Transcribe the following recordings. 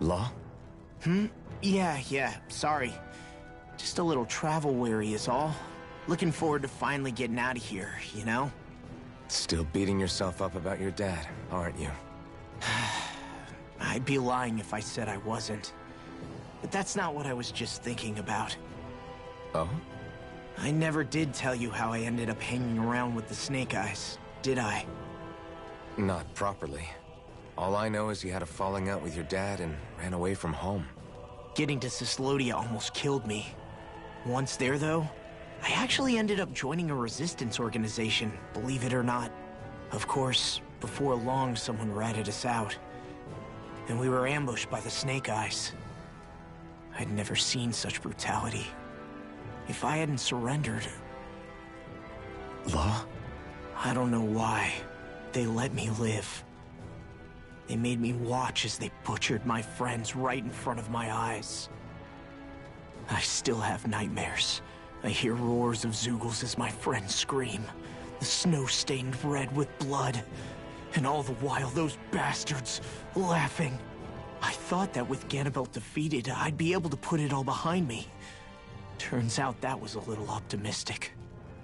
Law? Yeah, sorry. Just a little travel weary is all. Looking forward to finally getting out of here, you know? Still beating yourself up about your dad, aren't you? I'd be lying if I said I wasn't. But that's not what I was just thinking about. Oh? I never did tell you how I ended up hanging around with the Snake Eyes, did I? Not properly. All I know is you had a falling out with your dad and ran away from home. Getting to Cyslodia almost killed me. Once there, though, I actually ended up joining a resistance organization, believe it or not. Of course, before long, someone ratted us out. And we were ambushed by the Snake Eyes. I'd never seen such brutality. If I hadn't surrendered... Law? I don't know why. They let me live. They made me watch as they butchered my friends right in front of my eyes. I still have nightmares. I hear roars of Zeugles as my friends scream. The snow stained red with blood. And all the while, those bastards laughing. I thought that with Ganabelt defeated, I'd be able to put it all behind me. Turns out that was a little optimistic.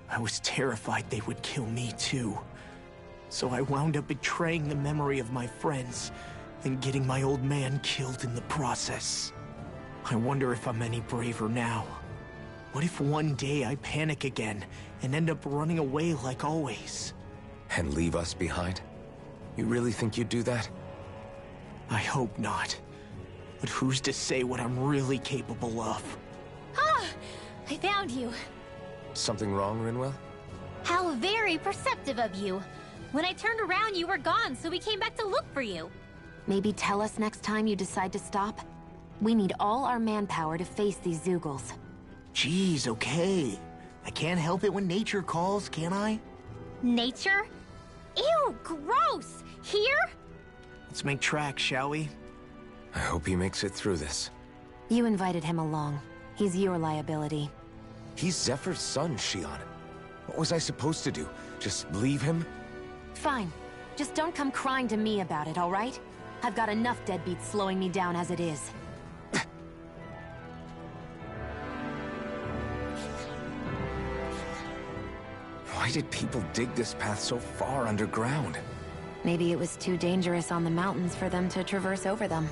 I was terrified they would kill me too. So I wound up betraying the memory of my friends and getting my old man killed in the process. I wonder if I'm any braver now. What if one day I panic again and end up running away like always? And leave us behind? You really think you'd do that? I hope not. But who's to say what I'm really capable of? Ah! I found you. Something wrong, Rinwell? How very perceptive of you. When I turned around, you were gone, so we came back to look for you. Maybe tell us next time you decide to stop? We need all our manpower to face these Zeugles. Jeez, okay. I can't help it when nature calls, can I? Nature? Ew, gross! Here? Let's make tracks, shall we? I hope he makes it through this. You invited him along. He's your liability. He's Zephyr's son, Shion. What was I supposed to do? Just leave him? Fine. Just don't come crying to me about it, all right? I've got enough deadbeats slowing me down as it is. Why did people dig this path so far underground? Maybe it was too dangerous on the mountains for them to traverse over them.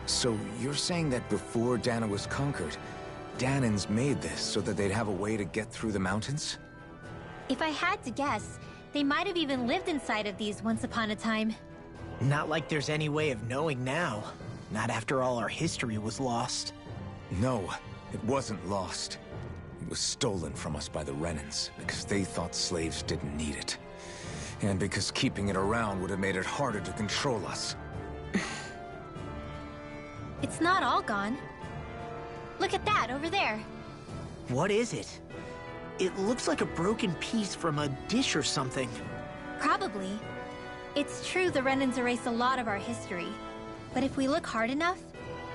So you're saying that before Dahna was conquered, Dahnans made this so that they'd have a way to get through the mountains? If I had to guess, they might have even lived inside of these once upon a time. Not like there's any way of knowing now. Not after all our history was lost. No, it wasn't lost. It was stolen from us by the Renans, because they thought slaves didn't need it. And because keeping it around would have made it harder to control us. It's not all gone. Look at that, over there. What is it? It looks like a broken piece from a dish or something. Probably. It's true the Renans erased a lot of our history. But if we look hard enough,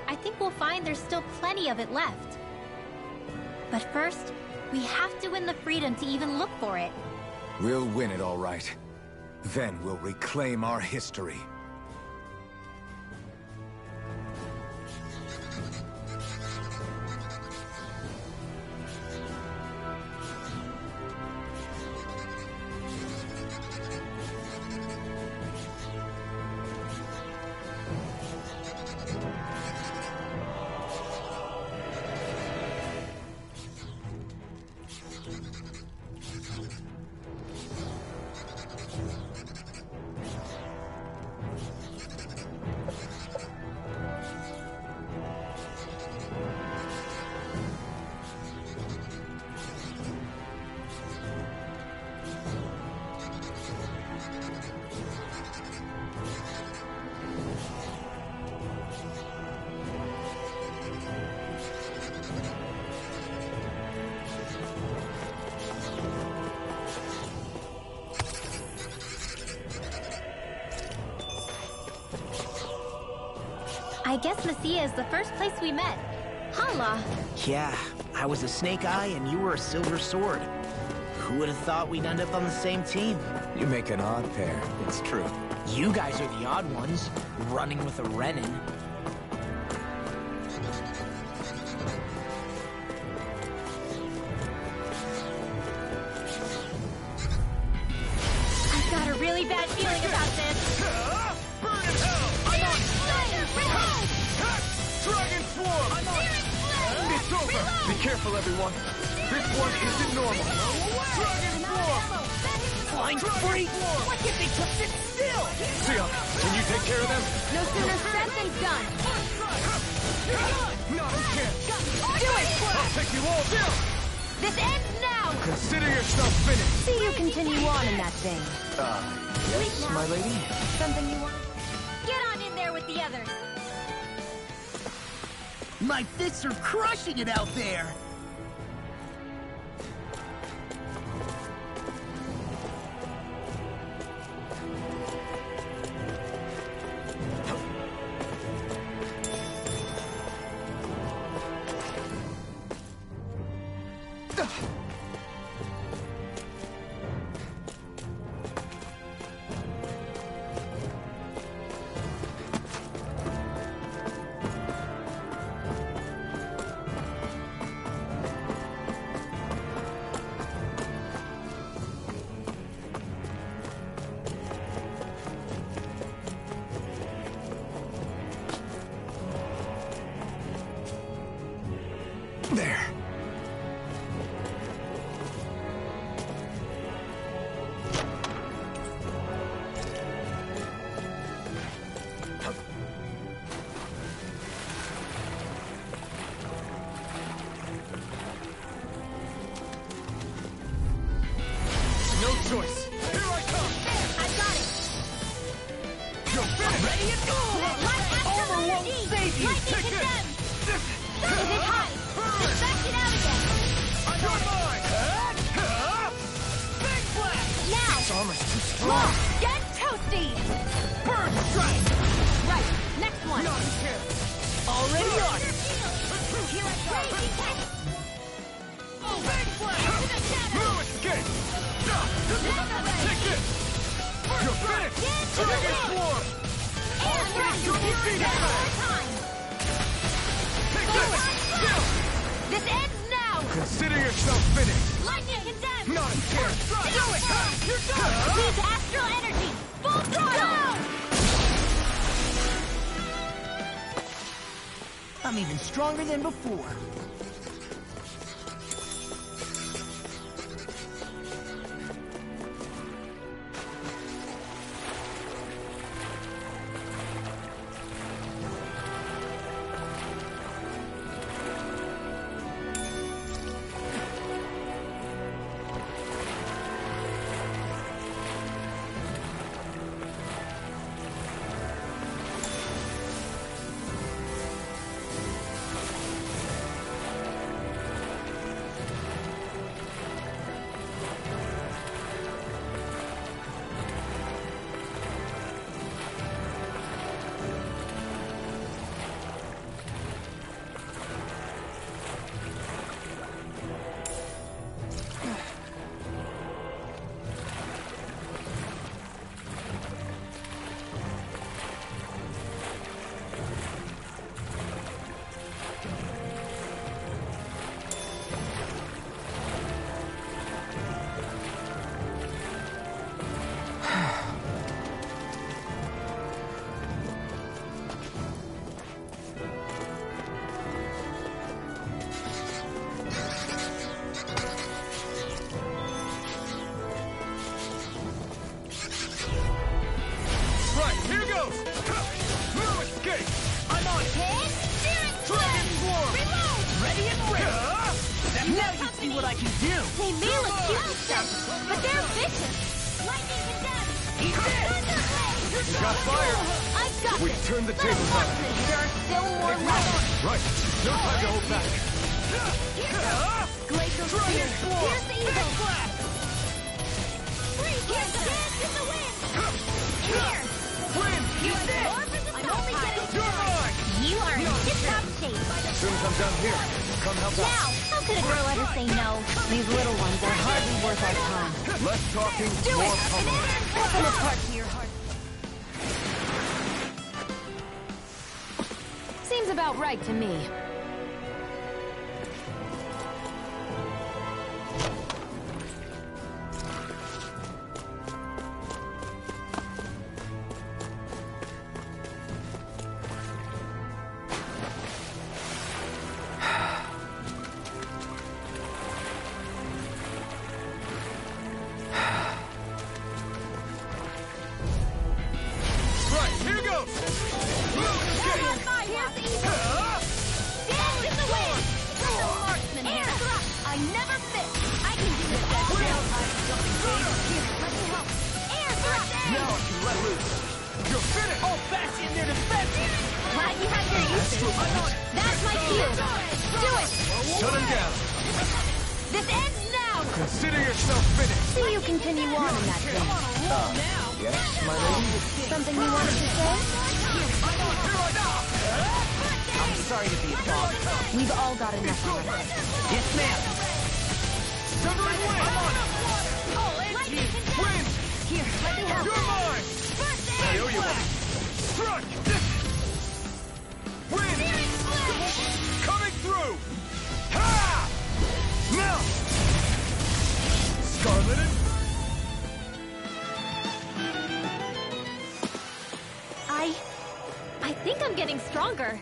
I think we'll find there's still plenty of it left. But first, we have to win the freedom to even look for it. We'll win it, all right. Then we'll reclaim our history. I guess Messia is the first place we met. Hala. Yeah, I was a Snake Eye and you were a Silver Sword. Who would have thought we'd end up on the same team? You make an odd pair, it's true. You guys are the odd ones, running with a Renan. really bad feeling about this. Burn in hell! I'm on! Dragon Swarm! I'm on! It's over! Be careful, everyone. This one isn't normal. Dragon Swarm! Flying freak! Why can't they just sit still? Sion, can you take care of them? No sooner said than done. No, you can't. Do it! I'll take you all down! This ends now! Consider yourself finished. See you continue on in that thing. Yes, my lady? Something you want? Get on in there with the others. My fists are crushing it out there! There. No choice. Here I come. I got it. You're finished. Ready and go! Light astral Armor won't energy. save you! Lightning Take this. condemned. Is it high? Just back it out again. You're mine. Big blast! Now. This armor's too strong. Look. Get toasty. Burn strike! Right, next one. No, you can't. Already on! Here I go. Big blast! No escape. Take this. You're finished. Dragon Swarm. And run. Defeat it. Time. Take this. This ends now! Consider yourself finished. Lightning condemned. Not a chance. Do it. You're done. Use astral energy. Full throttle. I'm even stronger than before. I can do. They may look cute and stuff, but they're vicious. Lightning condemned. Eat this! You got fired. I've got We this. turned the Let 'em tables watch on me. it. There are still more left. Right. No time to hold back. Glacial Spear. Here's the eagle. Here's the dance in the wind. Here. Win! Use this. I'm only getting You're mine! You are in tip-top shape. As soon as I'm done here, come help Now, out. how could a girl ever say no? These little ones are hardly worth our time. Less talking, Do more it. pummeling. Open its heart to your heart. Seems about right to me. Here goes! Here's my evil! Dance in the wind! The marksman here! I never miss! I can do this! Here, let me help! Air thrust! Now I can let loose! You're finished! Oh, bash in there defensive! Glad you have your uses. That's my cue! Do it! Shut him down! This ends now! Consider yourself finished! See you continue on in that vein. Yes, my lady? Something you wanted to say? I'm sorry to be a dog. We've all got enough on our hands. Yes, ma'am. Severing Wind! I'm on it! Wind! Here, let me help. You're mine! I owe you one! Struck! Wind! Coming through! Ha! Now! Scarleted! I think I'm getting stronger.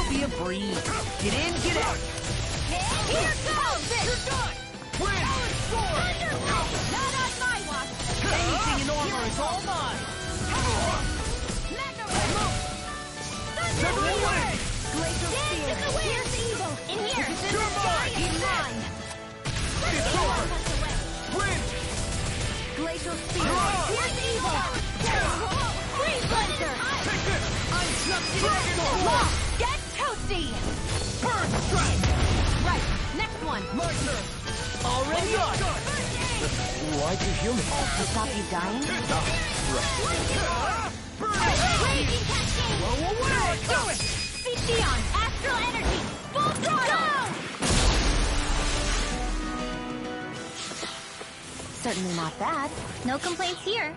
Be a breeze. Get in, get out. Here goes! You're done! Wind! Not on my watch! Anything in armor is all mine. Severing Wind! Glacial Spear! Here's evil! In here! You're mine! He's mine! It's over! Wind! Glacial Spear! You're on! Here's evil! Freeze Cleanser! Take this! I'm just Dragon Sword! Lock! Get toasty! Burn Strike! Right, next one. My turn! Already on. Why'd you heal me? To stop you dying? Burn Raging Cascade! Do it! Fixion! Astral Energy! Full throttle! Certainly not that. No complaints here.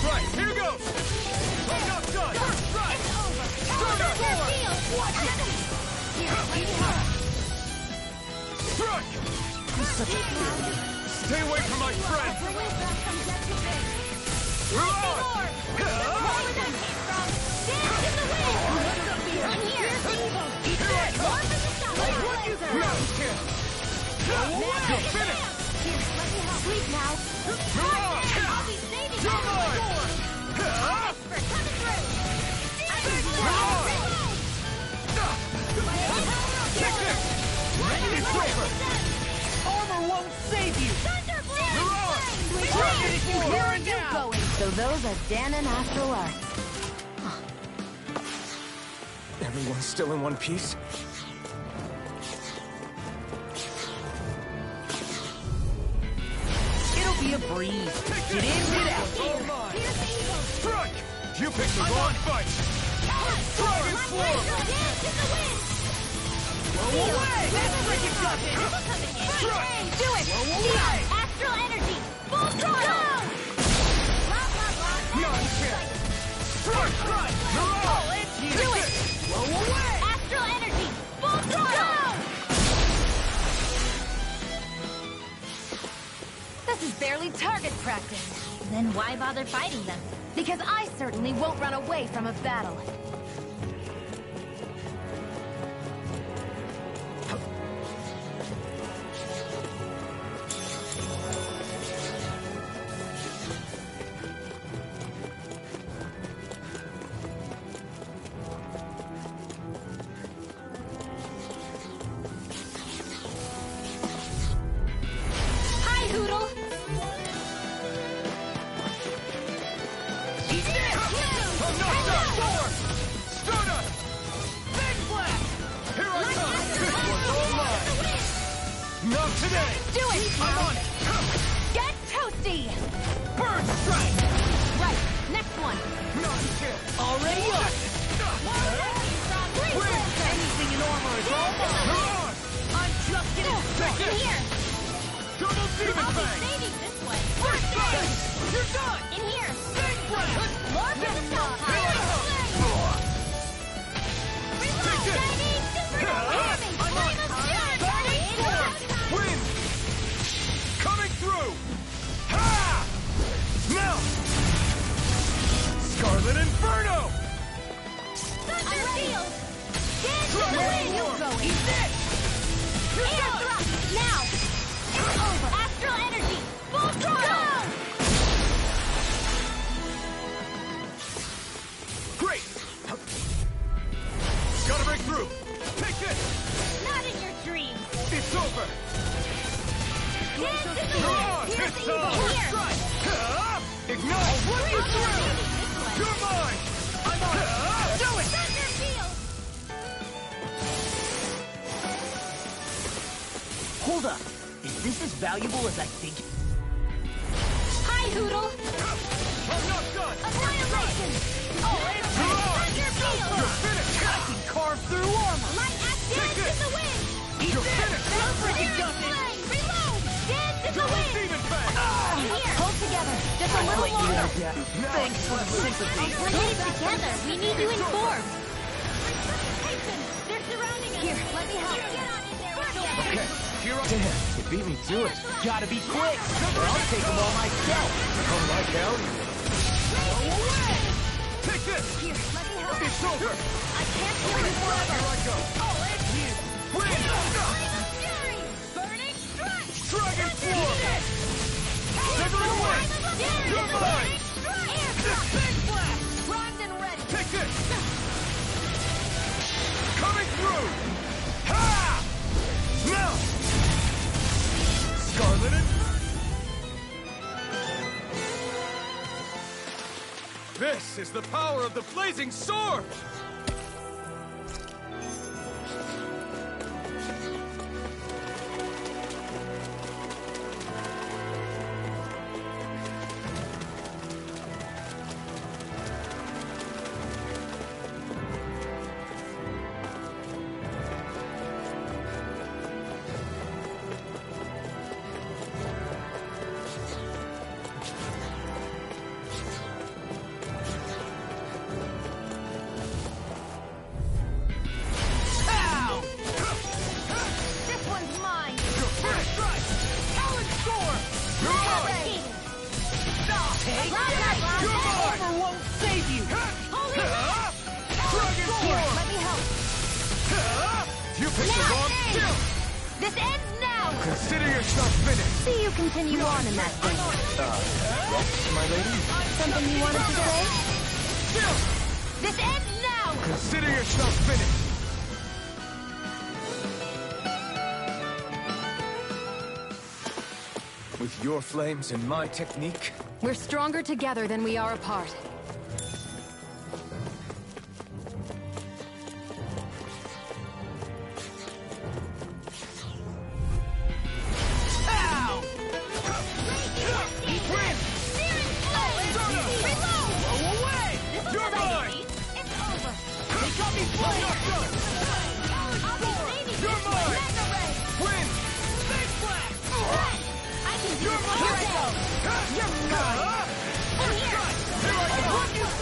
Right, here goes! I'm not done! Right! Thunder! Strike! Stay away from my friend! You're finished! Sleep now. I'll be saving you. Coming through. Kick this! It's over! Armor won't save you. You're on! Target if you hear it now. Going. So those are Dan and Astral Arts. Everyone's still in one piece? It'll be a breeze. Get in, get out. Strike! You picked the wrong fight! Dragon Swarm! Blow away. That's freaking nothing. Strike! Do it! Neon! Astral Energy! Full throttle! Not a chance! Strike! You're on! Do it! Blow away. Astral Energy! Full throttle! This is barely target practice. Then why bother fighting them? Because I certainly won't run away from a battle. Not today! Do it! I'm on it! Get toasty! Burn strike! Right, next one. Not kill! Already up! Win! Anything in armor is all mine! Come on! I'm just getting Take started! this! Here! Double demon I'll be bang! saving this one! First strike! You're done! In here! Bang blast! More for the top! Take this! I'm on it! Win! Coming through! Ha! Now! Scarlet Inferno! Thunder Shield! Dance to the Dragon wind! Form! Eat it! Air thrust! Now! It's over! Astral energy! Full throttle! Great! Gotta break through! Take this! Not in your dreams! It's over! Dance to the Come wind! on! Here's It's the evil! on! Here! Strike! Ignite! I'll be saving this one! You're mine! I'm on it! Do it! Thunder Shield! Hold up! Is this as valuable as I think? Hi, Hoodle! I'm not done! Annihilation! Come on! Thunder Shield! You're finished! I can carve through armor! Light act Take dance this! in the wind! You're finished! Freaking Furious done it! flame! Reload! Dance in the Double wind! demon bang! In here! Hold together. Just a little Let you longer. out, yeah. Thanks for the sympathy. We're in it together. We need you informed. They're surrounding us. Here, let me help. Get on in there with your Okay, here I am. You beat me to it. Gotta be quick, or I'll take them all myself. Come right down. Take this! Here, let me help. It's over! I can't kill you forever. Here I go! Oh, it's you. Win! Flame of Fury. Burning strike. Dragon Form! Never away! You're mine! Air thrust. Big blast! Primed and ready. Take this! Coming through! Ha! Now! Scarlet and... This is the power of the blazing sword! This one's mine. First strike! Talon Storm! You're on! Hey, Right. You're mine! armor won't save you. Holy Ha! Dragon Form! Let me help. Ha! You picked the wrong Now, skill! This ends now. Consider yourself finished! See you continue on in that thing. Yes, my lady? Something you wanted to say? Still! This ends now. Consider yourself finished! With your flames and my technique, We're stronger together than we are apart. Ow! win! Reload. Go away! You're mine! It's over. They got me flying! I'll be saving You're this one. mine! Mega Ray. Win! Big blast! I can do You're this mine! all day. You're mine!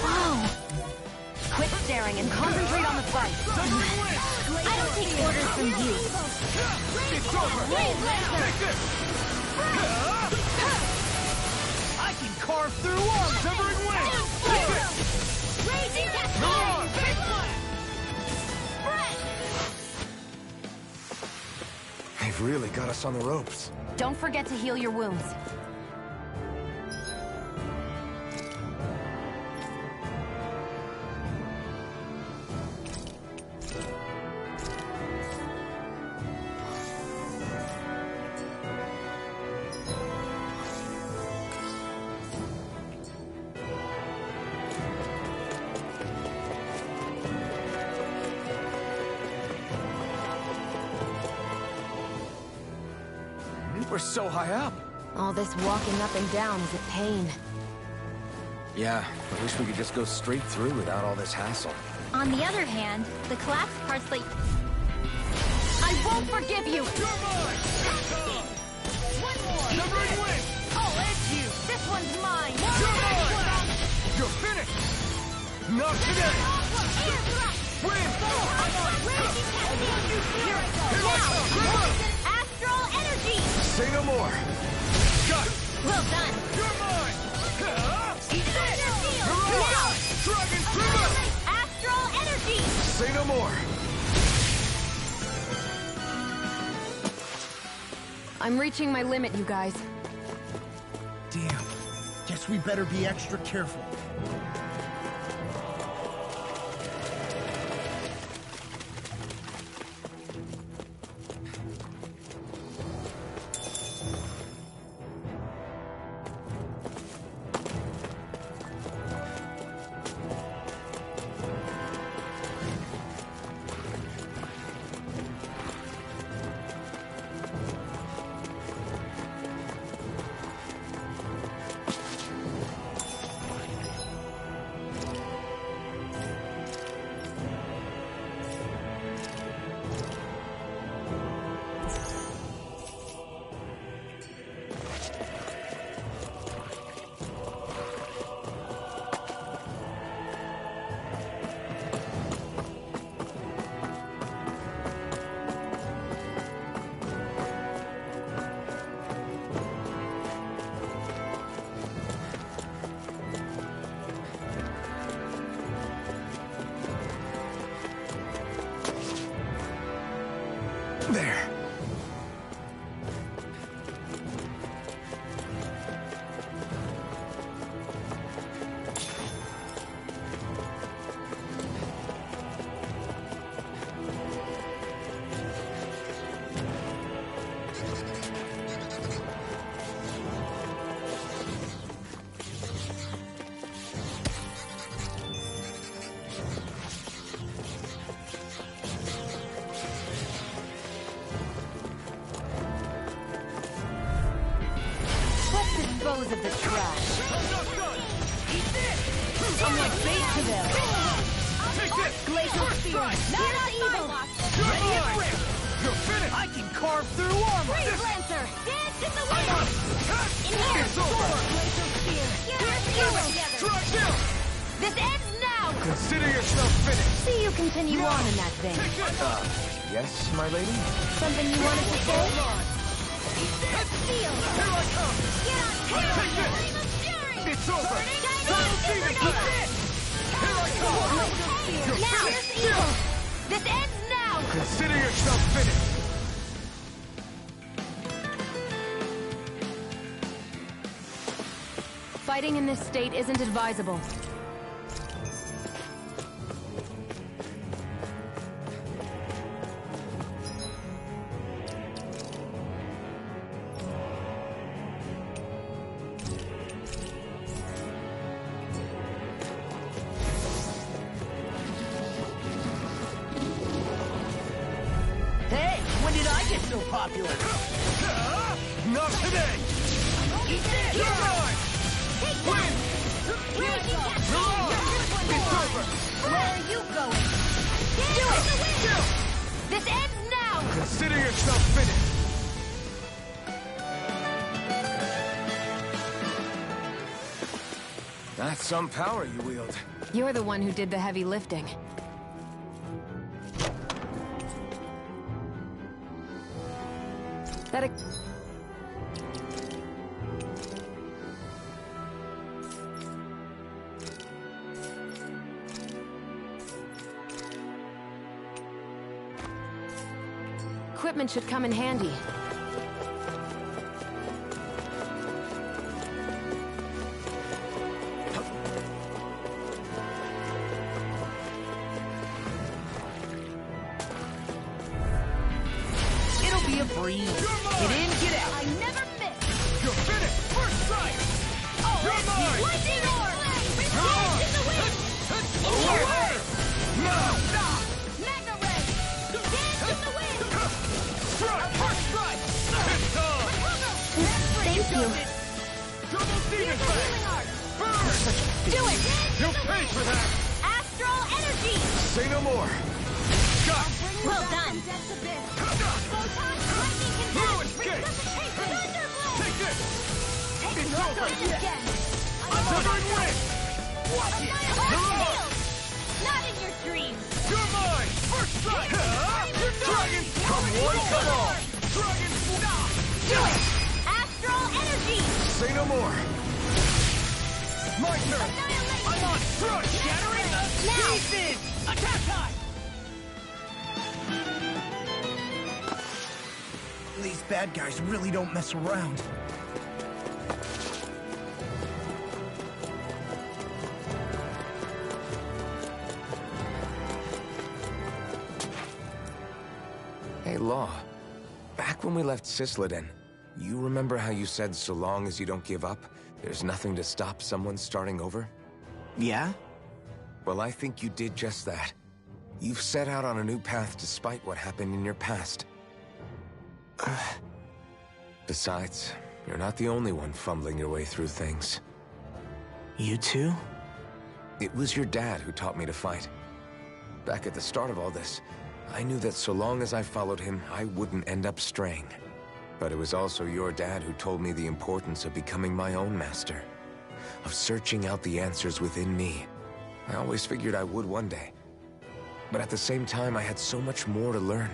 Wow. Quit staring and concentrate on the fight. I don't take orders from you. It's over! Blaze Laser. Take this! I can carve through armor! Severing Wind! Raging Come on! They've really got us on the ropes. Don't forget to heal your wounds. We're so high up. All this walking up and down is a pain. Yeah, I wish we could just go straight through without all this hassle. On the other hand, the collapsed parts let... I won't forgive you! You're mine! One more! Severing Wind! I'll end you! This one's mine! You're mine! You're finished! Not today! Win! Here I go! Astral energy! Say no more! Got it! Well done! You're mine! Now! Dragon Trigger! Astral energy! Say no more! I'm reaching my limit, you guys. Damn. Guess we better be extra careful. There. Dispose of the trash. Eat this! I'm like bait to them. Take this! Glacial First Spear. strike! Not evil. Ready and rip! You're finished! I can carve through armor! Freeze Lancer! Dance in the wind! In here! It's over! Glacial Spear. Strike down! This ends now. Consider yourself finished! See you continue on in that vein. Yes, my lady? Something you wanted to say? Steel! Here I come! Get on! Take this! Flame of Fury! It's over! Dynamic Supernova! Here I come! Now! Here's evil! This ends now. Consider yourself finished! Fighting in this state isn't advisable. Hey, when did I get so popular? Not today! Eat this! You're mine! Take one! Raging Cascade! It's over! Where are you going? Do it! This ends now. Consider yourself finished! That's some power you wield. You're the one who did the heavy lifting. equipment should come in handy. It'll be a breeze. Get in, get out. I never miss. You're finished! First strike! Oh, You're mine! lightning orb! You're Dance in the wind! Away! No! Magna ray! Dance in the wind! Strike! First strike! It's on! Thank you. Double demon Healing blade! art! Burn! Do it! You pay for that! Astral energy! Say no more. Got! Well done! Photon lightning Blue condensed! escape! Thunderblade! Take this! Take It's over! again! Southern wind! Watch it! Shield! Not in your dreams! You're mine! First strike! Dragon! Come one, come all! Dragon! Stop! Do it! Astral energy! Say no more. My turn! Annihilation! I'm on! Crush! Shattering! Now! Pieces! Attack time! These bad guys really don't mess around. Hey, Law. Back when we left Cisleden, you remember how you said so long as you don't give up, there's nothing to stop someone starting over? Yeah? Well, I think you did just that. You've set out on a new path despite what happened in your past. Besides, you're not the only one fumbling your way through things. You too? It was your dad who taught me to fight. Back at the start of all this, I knew that so long as I followed him, I wouldn't end up straying. But it was also your dad who told me the importance of becoming my own master, of searching out the answers within me. I always figured I would one day. But at the same time, I had so much more to learn.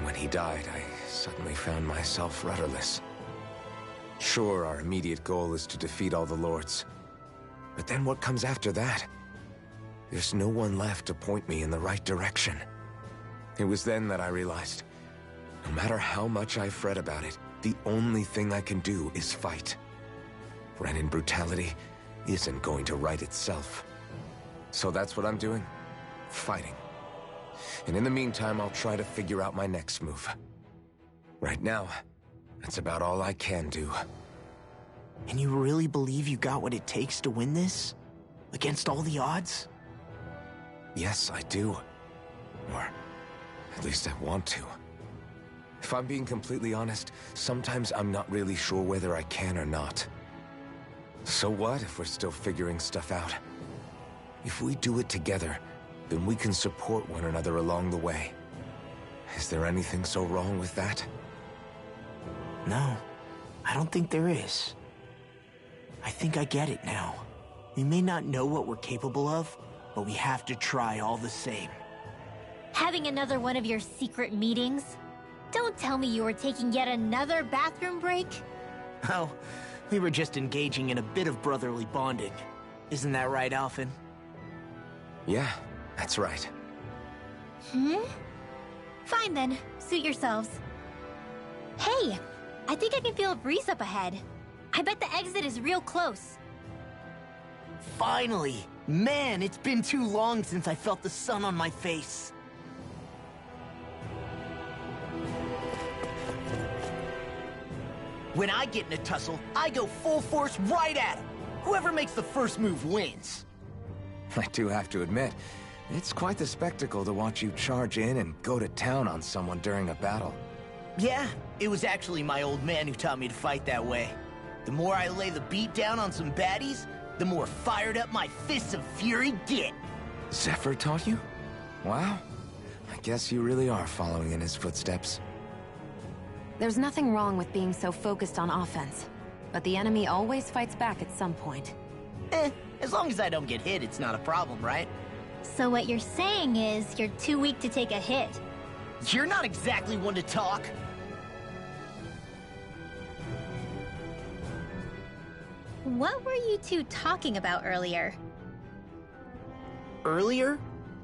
When he died, I suddenly found myself rudderless. Sure, our immediate goal is to defeat all the lords. But then what comes after that? There's no one left to point me in the right direction. It was then that I realized, no matter how much I fret about it, the only thing I can do is fight. Renin brutality isn't going to right itself. So that's what I'm doing. Fighting. And in the meantime, I'll try to figure out my next move. Right now, that's about all I can do. And you really believe you got what it takes to win this? Against all the odds? Yes, I do. Or at least I want to. If I'm being completely honest, sometimes I'm not really sure whether I can or not. So what if we're still figuring stuff out? If we do it together, then we can support one another along the way. Is there anything so wrong with that? No, I don't think there is. I think I get it now. We may not know what we're capable of, but we have to try all the same. Having another one of your secret meetings? Don't tell me you were taking yet another bathroom break? Oh, we were just engaging in a bit of brotherly bonding. Isn't that right, Alphen? Yeah, that's right. Fine then, suit yourselves. Hey, I think I can feel a breeze up ahead. I bet the exit is real close. Finally! Man, it's been too long since I felt the sun on my face. When I get in a tussle, I go full force right at him. Whoever makes the first move wins. I do have to admit, it's quite the spectacle to watch you charge in and go to town on someone during a battle. Yeah, it was actually my old man who taught me to fight that way. The more I lay the beat down on some baddies, the more fired up my fists of fury get. Zephyr taught you? Wow. I guess you really are following in his footsteps. There's nothing wrong with being so focused on offense, but the enemy always fights back at some point. As long as I don't get hit, it's not a problem, right? So what you're saying is you're too weak to take a hit. You're not exactly one to talk. What were you two talking about earlier? Earlier?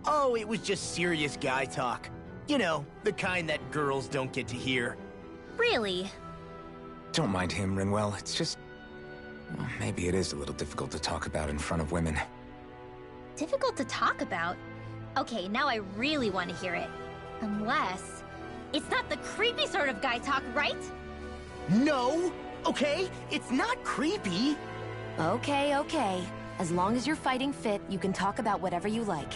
Oh, it was just serious guy talk. You know, the kind that girls don't get to hear. Really? Don't mind him, Rinwell. It's just... well, maybe it is a little difficult to talk about in front of women. Difficult to talk about? Okay, now I really want to hear it. Unless... it's not the creepy sort of guy talk, right? No! Okay? It's not creepy! Okay, okay. As long as you're fighting fit, you can talk about whatever you like.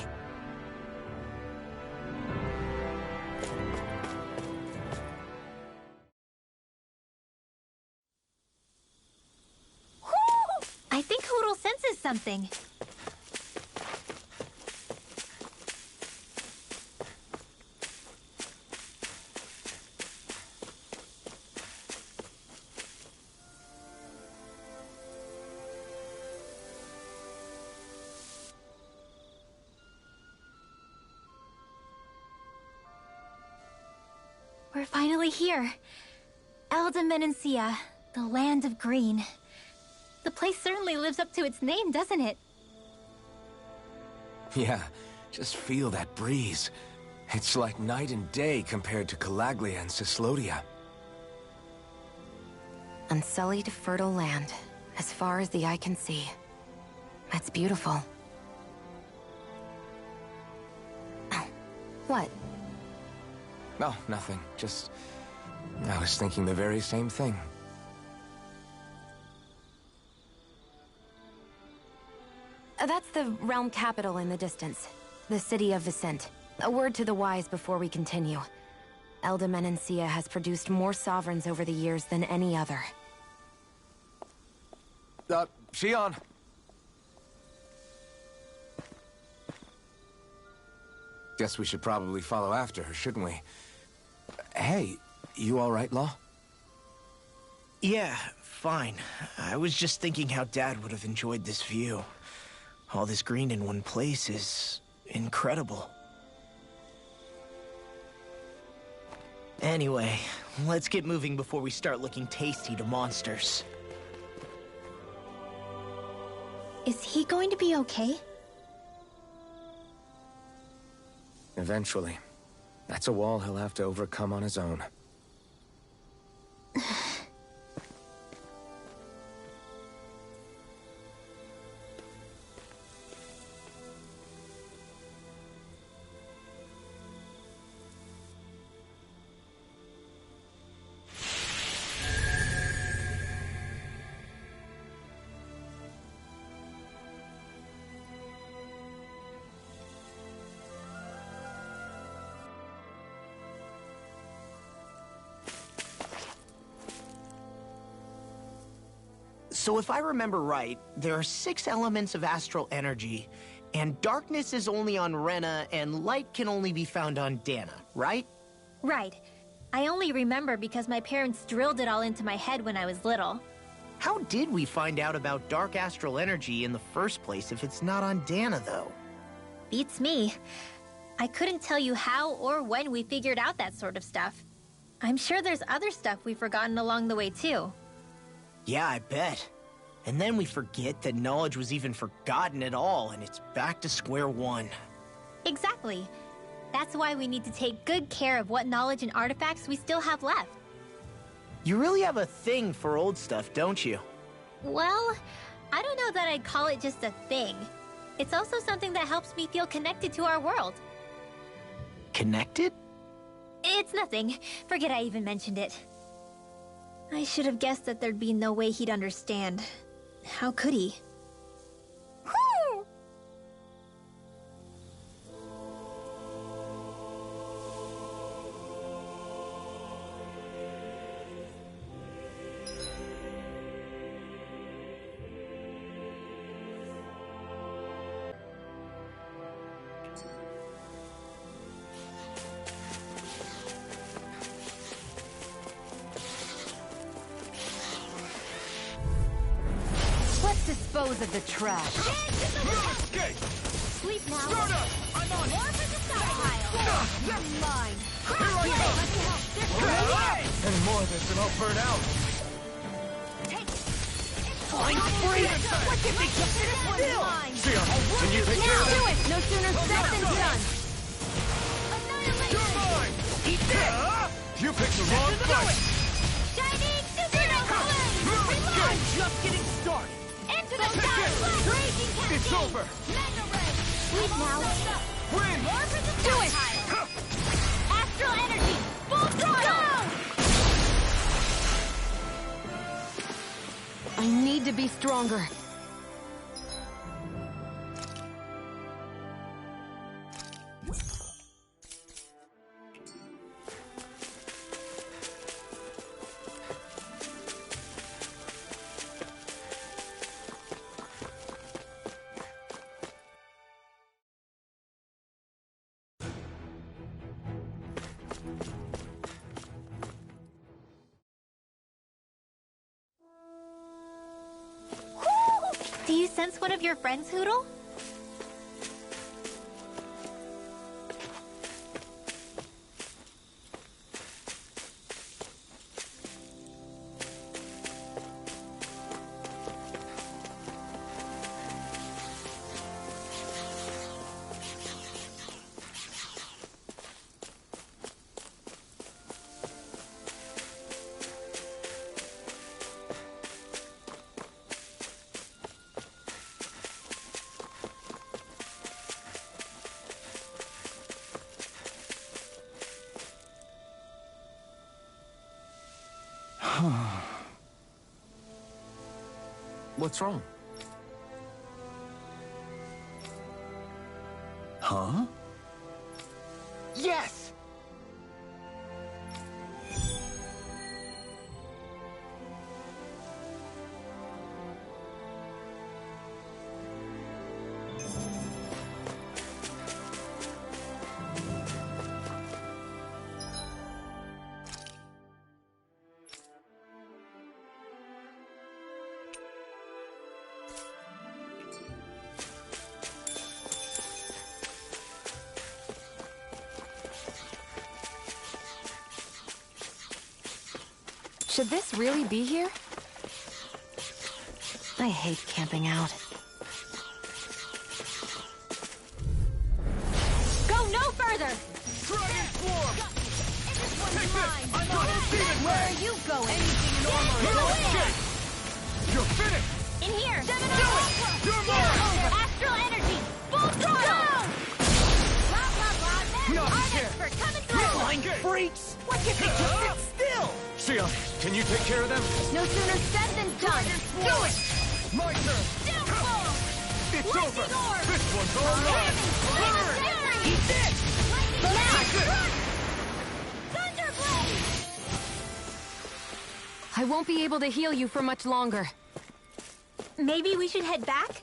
I think Hootle senses something. We're finally here. Elde Menancia, the land of green. The place certainly lives up to its name, doesn't it? Yeah, just feel that breeze. It's like night and day compared to Calaglia and Cyslodia. Unsullied, fertile land, as far as the eye can see. That's beautiful. Oh, what? Oh, nothing. Just... I was thinking the very same thing. That's the realm capital in the distance. The city of Vicent. A word to the wise before we continue. Elde Menancia has produced more sovereigns over the years than any other. Shionne! Guess we should probably follow after her, shouldn't we? Hey, you all right, Law? Yeah, fine. I was just thinking how Dad would have enjoyed this view. All this green in one place is... incredible. Anyway, let's get moving before we start looking tasty to monsters. Is he going to be okay? Eventually. That's a wall he'll have to overcome on his own. So if I remember right, there are 6 elements of astral energy, and darkness is only on Rena, and light can only be found on Dana, right? Right. I only remember because my parents drilled it all into my head when I was little. How did we find out about dark astral energy in the first place if it's not on Dana, though? Beats me. I couldn't tell you how or when we figured out that sort of stuff. I'm sure there's other stuff we've forgotten along the way, too. Yeah, I bet. And then we forget that knowledge was even forgotten at all, and it's back to square one. Exactly. That's why we need to take good care of what knowledge and artifacts we still have left. You really have a thing for old stuff, don't you? Well, I don't know that I'd call it just a thing. It's also something that helps me feel connected to our world. Connected? It's nothing. Forget I even mentioned it. I should have guessed that there'd be no way he'd understand. How could he? Dispose of the trash. Escape! Sleep now. Sparta! I'm on More for the stockpile. You're mine. Here I go! Any more of this and I'll burn out. Flying free! What can we get this one mine? Shionne, can you take care of Do that? it! No sooner said than done. You're mine! You picked the wrong fight! Shining super colors! I'm just getting started! Into the sky! Raging cascade! It's over! Mega ray! Sleep now! Win! Do it! Astral energy! Full throttle! I need to be stronger. Do you sense one of your friends, Hootle? What's wrong? Huh? Yes! Should this really be here? I hate camping out. Go no further! Dragon Swarm! This one's mine! I'm on a demon Where ray! are you going? Anything in armor is Go no in! escape! You're finished! In here! Do it! You're mine! Astral energy! Full throttle! Blah, blah, blah. Not I'm here. expert coming through! Blind freaks! Why can't they just sit still? Sia, can you take care of them? No sooner said than done! Do it! My turn! Downfall! It's Lightning over! orb! This one's all mine! Burn! Eat this! Now! Take this! Thunderblade! I won't be able to heal you for much longer. Maybe we should head back?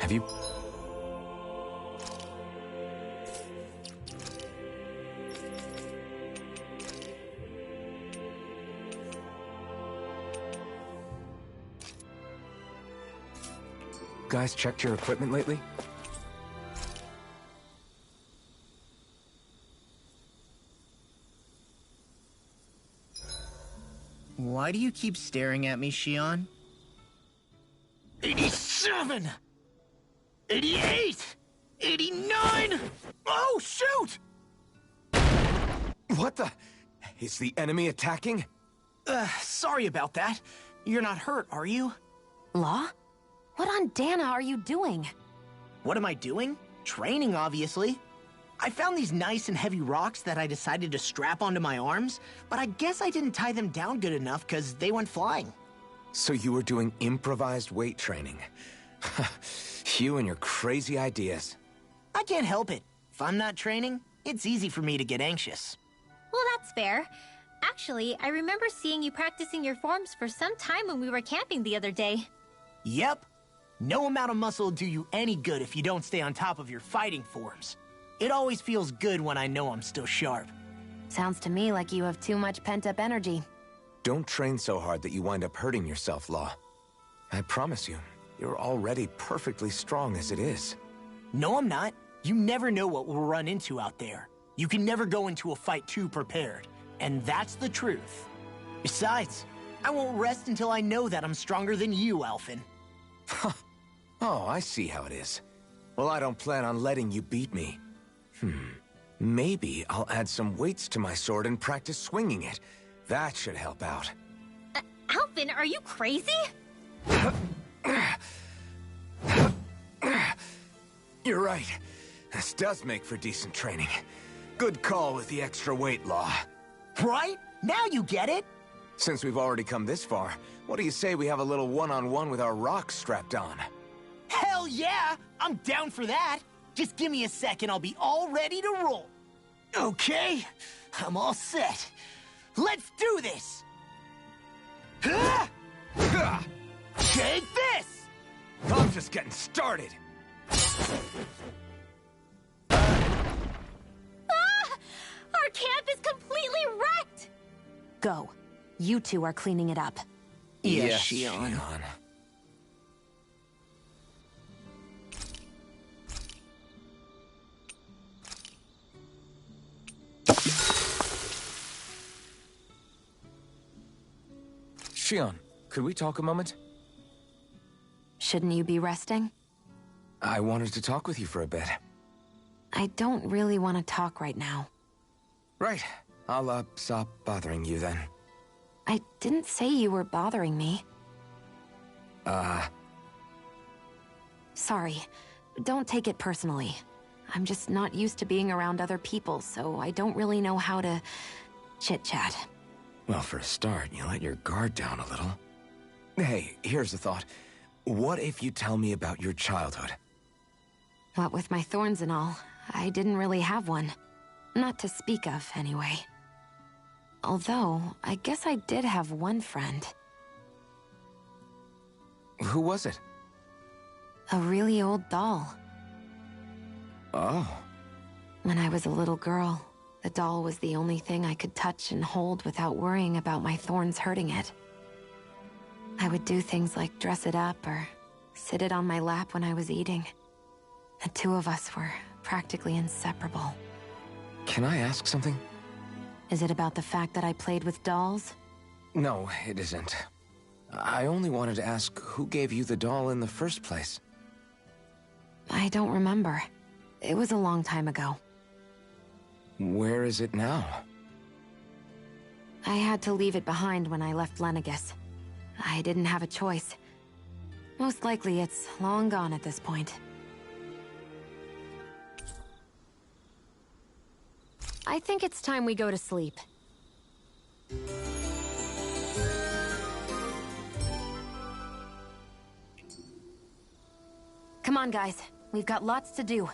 Have you... guys checked your equipment lately? Why do you keep staring at me, Shion? 87! 88! 89! Oh, shoot! What the... Is the enemy attacking? Sorry about that. You're not hurt, are you? Law? What on Dana are you doing? What am I doing? Training, obviously. I found these nice and heavy rocks that I decided to strap onto my arms, but I guess I didn't tie them down good enough because they went flying. So you were doing improvised weight training. You and your crazy ideas. I can't help it. If I'm not training, it's easy for me to get anxious. Well, that's fair. Actually, I remember seeing you practicing your forms for some time when we were camping the other day. Yep. No amount of muscle will do you any good if you don't stay on top of your fighting forms. It always feels good when I know I'm still sharp. Sounds to me like you have too much pent-up energy. Don't train so hard that you wind up hurting yourself, Law. I promise you, you're already perfectly strong as it is. No, I'm not. You never know what we'll run into out there. You can never go into a fight too prepared. And that's the truth. Besides, I won't rest until I know that I'm stronger than you, Alphen. Oh, I see how it is. Well, I don't plan on letting you beat me. Maybe I'll add some weights to my sword and practice swinging it. That should help out. Alphen, are you crazy? You're right. This does make for decent training. Good call with the extra weight, Law. Right? Now you get it? Since we've already come this far, what do you say we have a little one-on-one with our rocks strapped on? Hell yeah! I'm down for that! Just give me a second, I'll be all ready to roll. Okay, I'm all set. Let's do this! Take this! I'm just getting started. Our camp is completely wrecked! Go. You two are cleaning it up. Yes, Shion. Shion, could we talk a moment? Shouldn't you be resting? I wanted to talk with you for a bit. I don't really want to talk right now. Right. I'll, stop bothering you then. I didn't say you were bothering me. Sorry. Don't take it personally. I'm just not used to being around other people, so I don't really know how to chit-chat. Well, for a start, you let your guard down a little. Hey, here's a thought. What if you tell me about your childhood? What with my thorns and all, I didn't really have one. Not to speak of, anyway. Although, I guess I did have one friend. Who was it? A really old doll. Oh. When I was a little girl, the doll was the only thing I could touch and hold without worrying about my thorns hurting it. I would do things like dress it up or sit it on my lap when I was eating. The two of us were practically inseparable. Can I ask something? Is it about the fact that I played with dolls? No, it isn't. I only wanted to ask who gave you the doll in the first place. I don't remember. It was a long time ago. Where is it now? I had to leave it behind when I left Lenegis. I didn't have a choice. Most likely it's long gone at this point. I think it's time we go to sleep. Come on, guys. We've got lots to do.